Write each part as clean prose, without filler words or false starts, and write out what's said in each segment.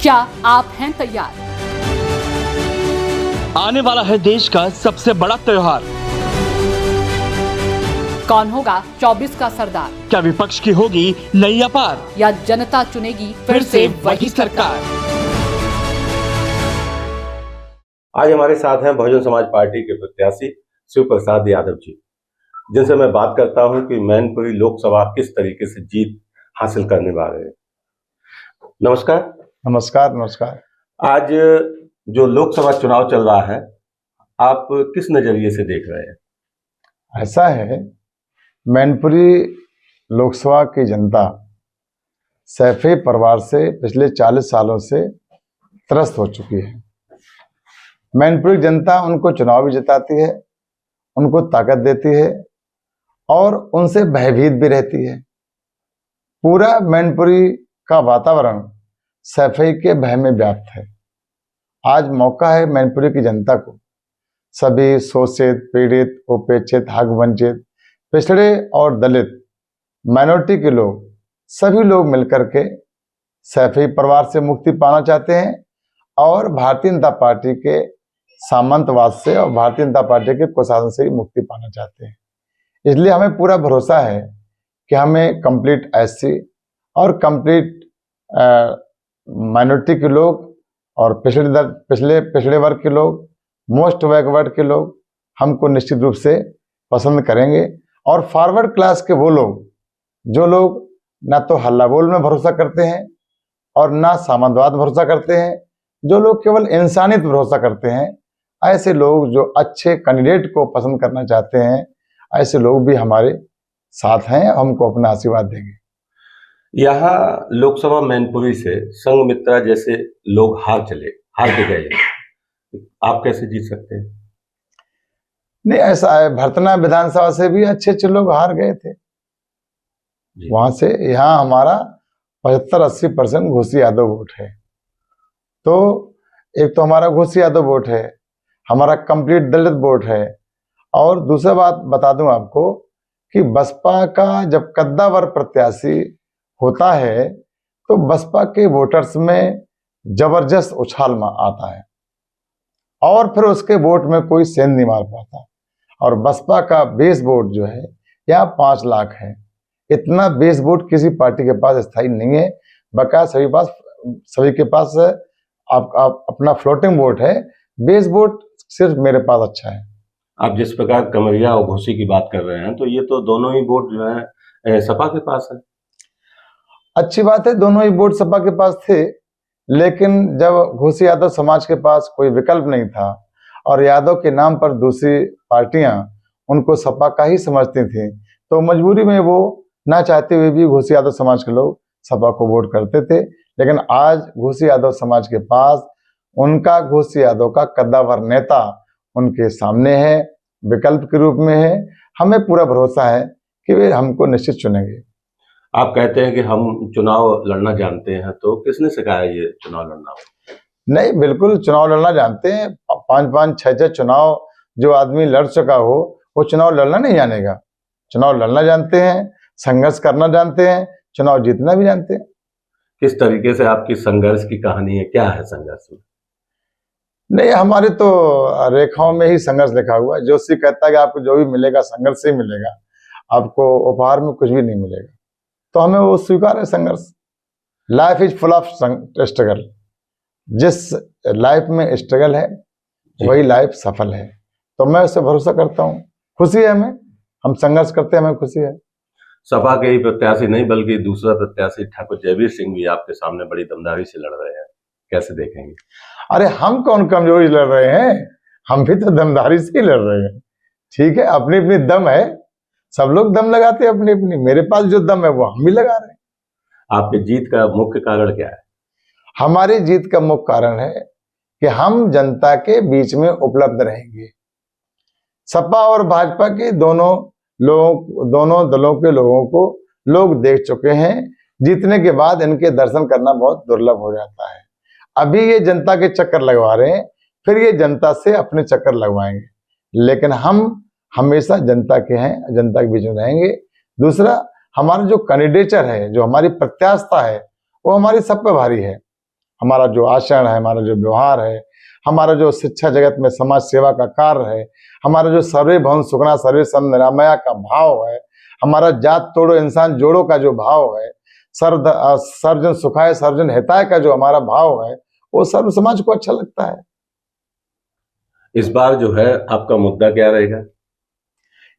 क्या आप हैं तैयार? आने वाला है देश का सबसे बड़ा त्योहार। कौन होगा 24 का सरदार? क्या विपक्ष की होगी नई अपार, या जनता चुनेगी फिर से वही सरकार? आज हमारे साथ हैं बहुजन समाज पार्टी के प्रत्याशी शिव प्रसाद यादव जी, जिनसे मैं बात करता हूं कि मैनपुरी लोकसभा किस तरीके से जीत हासिल करने वाले हैं। नमस्कार। नमस्कार। नमस्कार। आज जो लोकसभा चुनाव चल रहा है, आप किस नजरिए से देख रहे हैं? ऐसा है, मैनपुरी लोकसभा की जनता सैफी परिवार से पिछले 40 सालों से त्रस्त हो चुकी है। मैनपुरी जनता उनको चुनाव भी जिताती है, उनको ताकत देती है और उनसे भयभीत भी रहती है। पूरा मैनपुरी का वातावरण सैफई के भय में व्याप्त है। आज मौका है मैनपुरी की जनता को, सभी शोषित, पीड़ित, उपेक्षित, हक वंचित, पिछड़े और दलित, माइनॉरिटी के लोग, सभी लोग मिलकर के सैफई परिवार से मुक्ति पाना चाहते हैं और भारतीय जनता पार्टी के सामंतवाद से और भारतीय जनता पार्टी के कुशासन से ही मुक्ति पाना चाहते हैं। इसलिए हमें पूरा भरोसा है कि हमें कंप्लीट एससी और कंप्लीट माइनॉरिटी के लोग और पिछड़े वर्ग के लोग, मोस्ट बैकवर्ड के लोग हमको निश्चित रूप से पसंद करेंगे। और फॉरवर्ड क्लास के वो लोग जो लोग ना तो हल्ला बोल में भरोसा करते हैं और ना सामंतवाद भरोसा करते हैं, जो लोग केवल इंसानियत भरोसा करते हैं, ऐसे लोग जो अच्छे कैंडिडेट को पसंद करना चाहते हैं, ऐसे लोग भी हमारे साथ हैं, हमको अपना आशीर्वाद देंगे। यहाँ लोकसभा मैनपुरी से संघमित्रा जैसे लोग हार के गए, आप कैसे जीत सकते हैं? नहीं, ऐसा है, भरतना विधानसभा से भी अच्छे अच्छे लोग हार गए थे वहां से। यहाँ हमारा 75-80% घोसी यादव वोट है। तो एक तो हमारा घोसी यादव वोट है, हमारा कंप्लीट दलित वोट है। और दूसरा बात बता दूं आपको कि बसपा का जब कद्दावर प्रत्याशी होता है तो बसपा के वोटर्स में जबरदस्त उछाल आता है और फिर उसके वोट में कोई सेंध नहीं मार पाता। और बसपा का बेस वोट जो है यहाँ 5 लाख है। इतना बेस वोट किसी पार्टी के पास स्थायी नहीं है। बकाया सभी के पास आप अपना फ्लोटिंग वोट है, बेस वोट सिर्फ मेरे पास अच्छा है। आप जिस प्रकार कमरिया और घोसी की बात कर रहे हैं, तो ये तो दोनों ही वोट जो है सपा के पास है। अच्छी बात है, दोनों ही वोट सपा के पास थे, लेकिन जब घोसी यादव समाज के पास कोई विकल्प नहीं था और यादव के नाम पर दूसरी पार्टियां उनको सपा का ही समझती थी, तो मजबूरी में वो ना चाहते हुए भी घोसी यादव समाज के लोग सपा को वोट करते थे। लेकिन आज घोसी यादव समाज के पास उनका घोसी यादव का कद्दावर नेता उनके सामने है, विकल्प के रूप में है। हमें पूरा भरोसा है कि वे हमको निश्चित चुनेंगे। आप कहते हैं कि हम चुनाव लड़ना जानते हैं, तो किसने सिखाया ये चुनाव लड़ना? नहीं, बिल्कुल चुनाव लड़ना जानते हैं। 5-5, 6-6 चुनाव जो आदमी लड़ चुका हो वो चुनाव लड़ना नहीं जानेगा। चुनाव लड़ना जानते हैं, संघर्ष करना जानते हैं, चुनाव जीतना भी जानते हैं। किस तरीके से आपकी संघर्ष की कहानी है, क्या है संघर्ष में? नहीं, हमारे तो रेखाओं में ही संघर्ष लिखा हुआ है। जोशी कहता है कि आपको जो भी मिलेगा संघर्ष से ही मिलेगा, आपको उपहार में कुछ भी नहीं मिलेगा। तो हमें वो स्वीकार है संघर्ष। Life is full of struggle. जिस लाइफ में स्ट्रगल है वही लाइफ सफल है। तो मैं उससे भरोसा करता हूँ। खुशी है हमें, हम संघर्ष करते हैं, हमें खुशी है। सपा के ही प्रत्याशी नहीं बल्कि दूसरा प्रत्याशी ठाकुर जयवीर सिंह भी आपके सामने बड़ी दमदारी से लड़ रहे हैं, कैसे देखेंगे? अरे हम कौन कमजोरी लड़ रहे हैं, हम भी तो दमदारी से ही लड़ रहे हैं। ठीक है, अपनी अपनी दम है, सब लोग दम लगाते हैं अपनी अपनी। मेरे पास जो दम है वो हम भी लगा रहे हैं। आपकी जीत का मुख्य कारण क्या है? हमारी जीत का मुख्य कारण है कि हम जनता के बीच में उपलब्ध रहेंगे। सपा और भाजपा के दोनों दलों के लोगों को लोग देख चुके हैं। जीतने के बाद इनके दर्शन करना बहुत दुर्लभ हो जाता है। अभी ये जनता के चक्कर लगवा रहे हैं, फिर ये जनता से अपने चक्कर लगवाएंगे। लेकिन हम हमेशा जनता के हैं, जनता के बीच में रहेंगे। दूसरा, हमारा जो कैंडिडेचर है, जो हमारी प्रत्याशा है, वो हमारी सब पे भारी है। हमारा जो आचरण है, हमारा जो व्यवहार है, हमारा जो शिक्षा जगत में समाज सेवा का कार्य है, हमारा जो सर्वे भवन सुखना सर्वे सन निरामया का भाव है, हमारा जात तोड़ो इंसान जोड़ो का जो भाव है, सर्वजन सुखाय सर्वजन हिताय का जो हमारा भाव है, वो सर्व समाज को अच्छा लगता है। इस बार जो है आपका मुद्दा क्या रहेगा?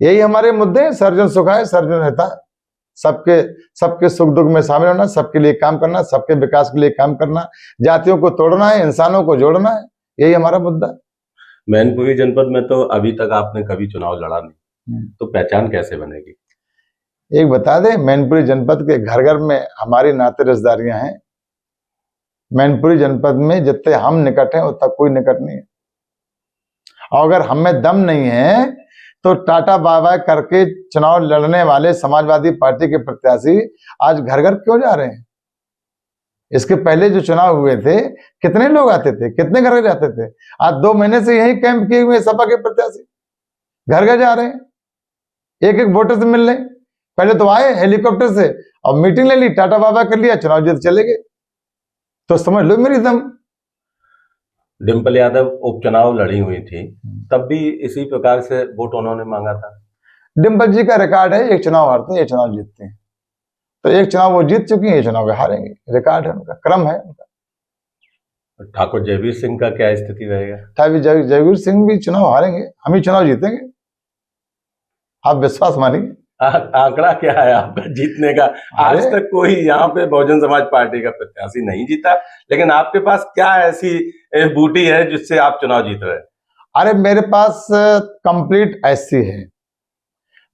यही हमारे मुद्दे हैं, सर्वजन सुखाय सर्वजन हिताय, सबके सुख दुख में शामिल होना, सबके लिए काम करना, सबके विकास के लिए काम करना, जातियों को तोड़ना है, इंसानों को जोड़ना है, यही हमारा मुद्दा है। मैनपुरी जनपद में तो अभी तक आपने कभी चुनाव लड़ा नहीं, तो पहचान कैसे बनेगी? एक बता दें, मैनपुरी जनपद के घर घर में हमारी नाते रिश्तेदारियां हैं। मैनपुरी जनपद में जितने हम निकट हैं उतना कोई निकट नहीं है। और अगर हमें दम नहीं है तो टाटा बाय बाय करके चुनाव लड़ने वाले समाजवादी पार्टी के प्रत्याशी आज घर घर क्यों जा रहे हैं? इसके पहले जो चुनाव हुए थे कितने लोग आते थे, कितने घर घर जाते थे? आज 2 महीने से यही कैंप किए हुए सपा के प्रत्याशी घर घर जा रहे हैं, एक एक वोटर से मिल रहे हैं। पहले तो आए हेलीकॉप्टर से और मीटिंग ले ली, टाटा बाबा कर लिया, चुनाव जीत चले गए। तो समझ लो मेरी दम। डिम्पल यादव उपचुनाव लड़ी हुई थी, तब भी इसी प्रकार से वोट उन्होंने मांगा था। डिम्पल जी का रिकॉर्ड है, एक चुनाव हारते हैं, एक चुनाव जीतते हैं। तो एक चुनाव वो जीत चुकी है, एक चुनाव वे हारेंगे, रिकॉर्ड है उनका, क्रम है उनका। ठाकुर जयवीर सिंह का क्या स्थिति रहेगा? ठाकुर जयवीर सिंह भी चुनाव हारेंगे, हम ही चुनाव जीतेंगे, आप विश्वास मानिए। आंकड़ा क्या है आपका जीतने का? आज तक कोई यहाँ पे बहुजन समाज पार्टी का प्रत्याशी नहीं जीता, लेकिन आपके पास क्या ऐसी बूटी है जिससे आप चुनाव जीत रहे हैं? अरे मेरे पास कंप्लीट एससी है,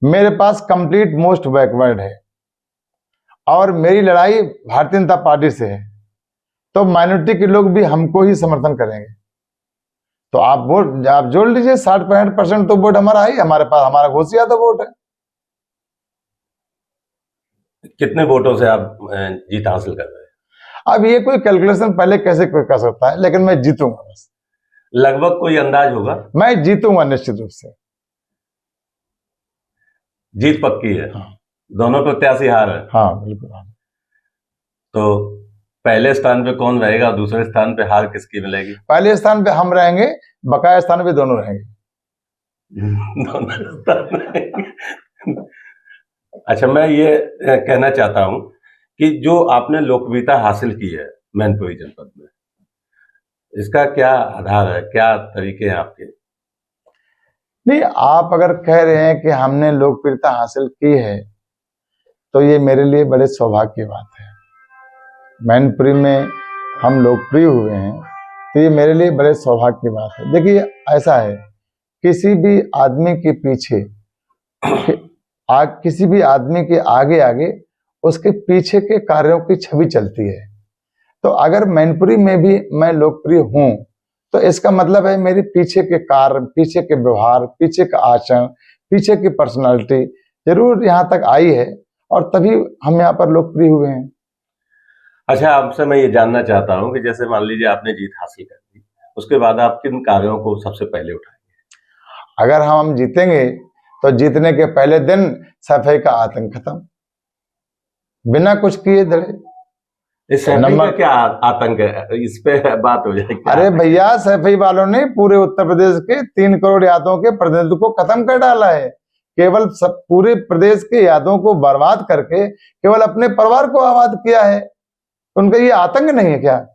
मेरे पास कंप्लीट मोस्ट बैकवर्ड है, और मेरी लड़ाई भारतीय जनता पार्टी से है। तो माइनॉरिटी के लोग भी हमको ही समर्थन करेंगे। तो आप जोड़ लीजिए, 60-65% तो वोट हमारा है, हमारे पास हमारा घोष यादव वोट है। कितने वोटों से आप जीत हासिल कर रहे हैं? अब ये कोई कैलकुलेशन पहले कैसे कोई कर सकता है, लेकिन मैं जीतूंगा बस। लगभग कोई अंदाज होगा? मैं जीतूंगा निश्चित रूप से। जीत पक्की है? हाँ। दोनों प्रत्याशी हार है? हाँ बिल्कुल। तो पहले स्थान पे कौन रहेगा, दूसरे स्थान पे हार किसकी मिलेगी? पहले स्थान पे हम रहेंगे, बकाया स्थान पे दोनों रहेंगे। दोनों स्थान रहेंगे। अच्छा, मैं ये कहना चाहता हूं कि जो आपने लोकप्रियता हासिल की है मैनपुरी जनपद में, इसका क्या आधार है, क्या तरीके हैं आपके? नहीं, आप अगर कह रहे हैं कि हमने लोकप्रियता हासिल की है तो ये मेरे लिए बड़े सौभाग्य की बात है। मैनपुरी में हम लोकप्रिय हुए हैं तो ये मेरे लिए बड़े सौभाग्य की बात है। देखिए ऐसा है, किसी भी आदमी के पीछे किसी भी आदमी के आगे आगे उसके पीछे के कार्यों की छवि चलती है। तो अगर मैनपुरी में भी मैं लोकप्रिय हूं तो इसका मतलब है मेरे पीछे के कार्य, पीछे के व्यवहार, पीछे का आचरण, पीछे की पर्सनालिटी जरूर यहाँ तक आई है और तभी हम यहाँ पर लोकप्रिय हुए हैं। अच्छा, आपसे मैं ये जानना चाहता हूँ कि जैसे मान लीजिए आपने जीत हासिल कर ली, उसके बाद आप किन कार्यों को सबसे पहले उठाएंगे? अगर हम जीतेंगे तो जीतने के पहले दिन सफाई का आतंक खत्म, बिना कुछ किए धड़े। इस सैफई का क्या आतंक है, इस पे बात हो जाएगी? अरे भैया, सैफई वालों ने पूरे उत्तर प्रदेश के 3 करोड़ यादवों के प्रतिनिधित्व को खत्म कर डाला है। केवल पूरे प्रदेश के यादवों को बर्बाद करके केवल अपने परिवार को आबाद किया है। उनका ये आतंक नहीं है क्या?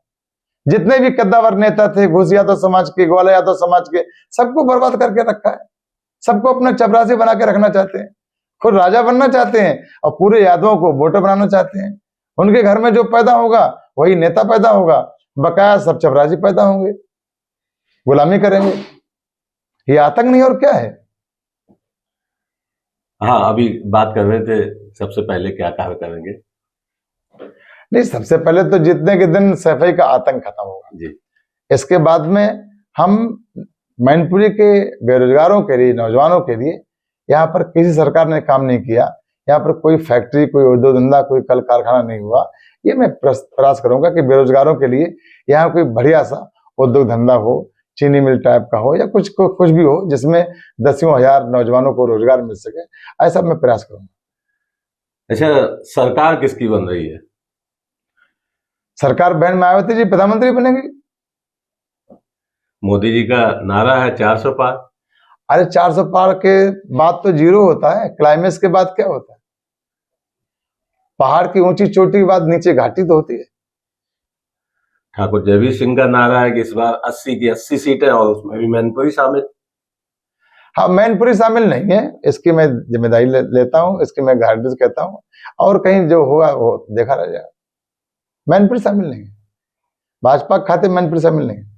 जितने भी कद्दावर नेता थे, घोष यादव समाज के, ग्वाला यादव समाज के, सबको बर्बाद करके रखा है। सबको अपना चपरासी बना के रखना चाहते हैं, खुद राजा बनना चाहते हैं और पूरे यादवों को वोटर बनाना चाहते हैं। उनके घर में जो पैदा होगा वही नेता पैदा होगा, बकाया सब चपरासी पैदा होंगे, गुलामी करेंगे। ये आतंक नहीं और क्या है? हाँ, अभी बात कर रहे थे सबसे पहले क्या कार्य करेंगे? नहीं, सबसे पहले तो जीतने के दिन सफाई का आतंक खत्म होगा जी। इसके बाद में हम मैनपुरी के बेरोजगारों के लिए, नौजवानों के लिए, यहाँ पर किसी सरकार ने काम नहीं किया, यहाँ पर कोई फैक्ट्री, कोई उद्योग धंधा, कोई कल कारखाना नहीं हुआ। ये मैं प्रयास करूंगा कि बेरोजगारों के लिए यहाँ कोई बढ़िया सा उद्योग धंधा हो, चीनी मिल टाइप का हो या कुछ भी हो जिसमें 10 हजार नौजवानों को रोजगार मिल सके, ऐसा मैं प्रयास करूंगा। अच्छा, सरकार किसकी बन रही है? सरकार बहन मायावती जी प्रधानमंत्री बनेगी। मोदी जी का नारा है 400 पार। अरे 400 पार के बाद तो जीरो होता है, क्लाइमेक्स के बाद क्या होता है? पहाड़ की ऊंची चोटी के बाद नीचे घाटी तो होती है। ठाकुर जयवीर सिंह का नारा है कि इस बार 80 की 80 सीटें और उसमें भी मैनपुरी शामिल। हाँ, मैनपुरी शामिल नहीं है, इसकी मैं जिम्मेदारी लेता हूँ, इसकी मैं गारंटी कहता हूँ, और कहीं जो होगा वो देखा रह जाएगा। मैनपुरी शामिल नहीं है, भाजपा के खाते मैनपुरी शामिल नहीं है।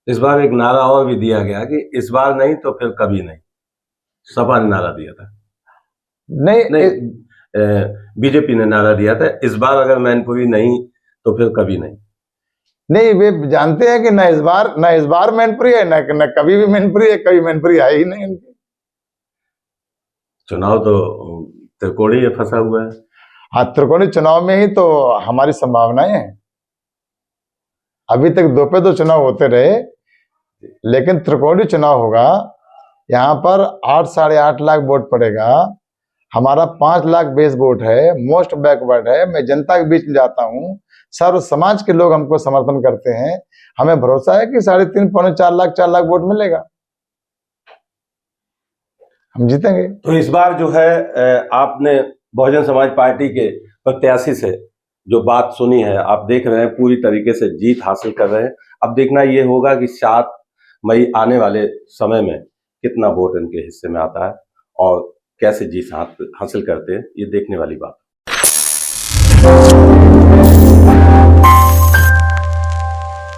इस बार एक नारा और भी दिया गया कि इस बार नहीं तो फिर कभी नहीं। सपा ने नारा दिया था, नहीं, बीजेपी ने नारा दिया था, इस बार अगर मैनपुरी नहीं तो फिर कभी नहीं। नहीं, वे जानते हैं कि न इस बार मैनपुरी है, न कभी भी मैनपुरी है, कभी मैनपुरी है ही नहीं इनकी। चुनाव तो त्रिकोणीय है, फंसा हुआ है। हाँ, त्रिकोणीय चुनाव में ही तो हमारी संभावनाएं हैं। अभी तक 2 पे 2 चुनाव होते रहे, लेकिन त्रिकोणीय चुनाव होगा। यहाँ पर 8 साढ़े 8 लाख वोट पड़ेगा, हमारा 5 लाख बेस वोट है, मोस्ट बैकवर्ड है। मैं जनता के बीच में जाता हूँ, सर्व समाज के लोग हमको समर्थन करते हैं। हमें भरोसा है कि 3.5 पौने 4 लाख वोट मिलेगा, हम जीतेंगे। तो इस बार जो है आपने बहुजन समाज पार्टी के प्रत्याशी से जो बात सुनी है, आप देख रहे हैं पूरी तरीके से जीत हासिल कर रहे हैं। अब देखना ये होगा कि 7 मई आने वाले समय में कितना वोट इनके हिस्से में आता है और कैसे जीत हासिल करते हैं, ये देखने वाली बात है।